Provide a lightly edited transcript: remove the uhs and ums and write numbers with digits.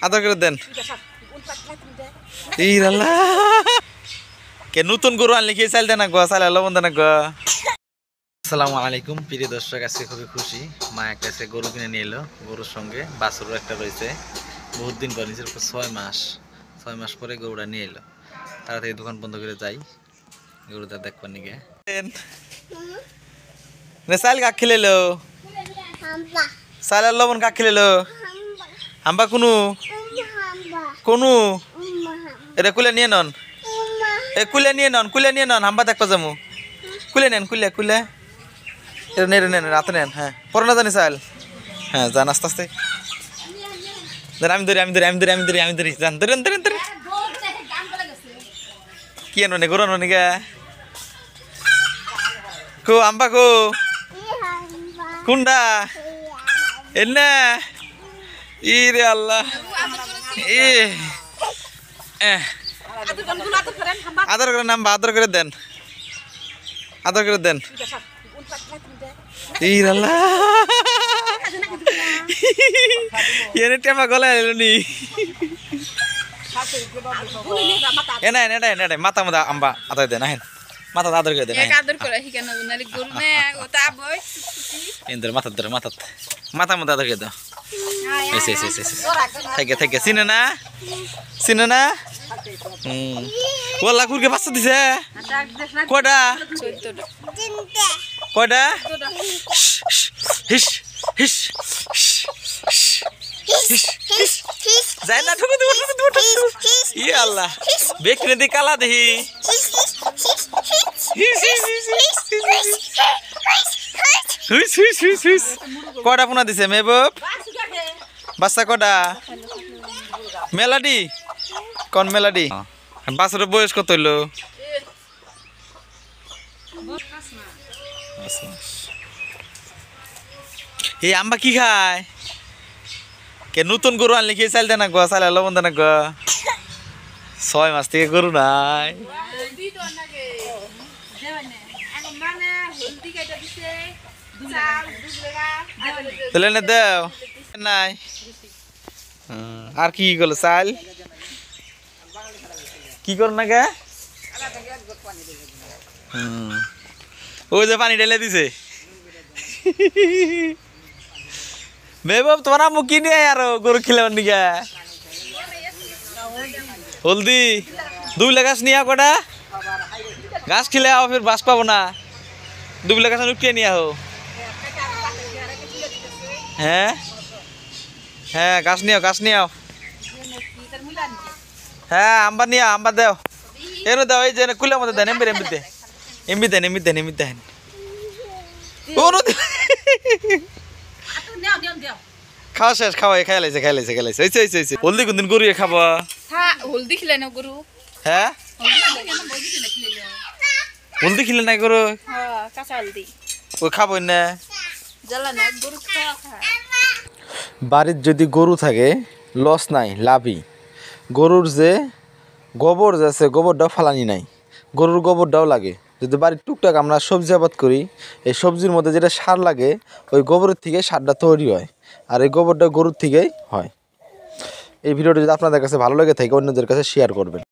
আদর করে দেন। কে নতুন গরু আনলে কি চাল দেন না গো, চাল লবণ দেন না গো। আসসালামু আলাইকুম প্রিয় দর্শক, আজকে খুবই খুশি। মা একটা কাছে গরু কিনে নিয়ে এলো, গরুর সঙ্গে বাছুরও একটা রয়েছে। বহুত দিন পর, নিজের 6 মাস পরে গরুটা নিয়ে এলো। তাড়াতাড়ি দোকান বন্ধ করে যাই, গরুটা দেখবার নিগে। চাল কাক খেলেলো, চাল আর লবণ কাক খেলেলো? হাম্বা কোনো কোনো এটা কুলে নিয়ে নন, কুলে নিয়ে নন হাম্বা দেখবা যাবো। কুলে নেন, কুলে এটা নেন রাতে নেন। হ্যাঁ পরে না জানি চাল। হ্যাঁ যান আস্তে আস্তে, আমি ধরি যান, ধরেন কি আনো নে গরু আনো নিগা কো আম্বা কো কুন্ডা এনে ইরে আল্লাহ। আদর করে নাম, আদর করে দেন, আদর করে দেন। এনে টেপা গলায় এলো নি। এনে মাথা মধ্যে আম্বা আদর দেন, আহেন মাথা আদর করে দেন। মাথা মধ্যে আদর করে দাও। থাকে চিনে না। ওলা কুরকে বাচ্চা দিছে কয়টা? হিস হিস যাই না ঠুকে দেবো। ইয়ে আল্লাহ, বেকনে দি কালা দেখি। কয়টা পোনা দিছে মেহবুব? বাচ্চা কয়টা? মেলাডি কোন মেলাডি? বাচ্চার বয়স কত হইলো? এই আম্বা কি খায়? কে নতুন গরু আনলে কি চাল দেন না গো, চাল লবণ দেন না গো। 6 মাস থেকে গরু নাই। তাহলে না দেও নাই। আর কি করলো চাল? কি কর না গে? ওই যে পানি ঢেলে দিছে। মেহবুব তোমার আম্মু কি নিয়ে আর গরু খিলাবার নিগা হলদি 2 গাছ নিয়ে কটা গাছ খিলে আও, ফির বাস পাবো না। 2 গাছ উঠিয়ে নিয়ে আও। হ্যাঁ হ্যাঁ গাছ নিয়ে আও। হ্যাঁ আম্বা নিয়ে আম্বা দেও, এনে দাও। এই যে কুলের মধ্যে দেন, এমবি দেন। খাওয়া শেষ, খাই লাইছে। হলদি কোনদিন গরু খাবা? হলদি খিলে না গরু। হ্যাঁ হলদি খিলে নাই গরু, কাঁচা হলদি ও খাবো না। গরু বাড়ির যদি গরু থাকে লস নাই, লাভই। গরুর যে গোবর আছে, গোবরটাও ফালানি নাই, গরুর গোবরটাও লাগে। যদি বাড়ির টুকটাক আমরা সবজি আবাদ করি, এই সবজির মধ্যে যেটা সার লাগে ওই গোবরের থেকে সারটা তৈরি হয়, আর এই গোবরটা গরুর থেকেই হয়। এই ভিডিওটা যদি আপনাদের কাছে ভালো লাগে থাকে অন্যদের কাছে শেয়ার করবেন।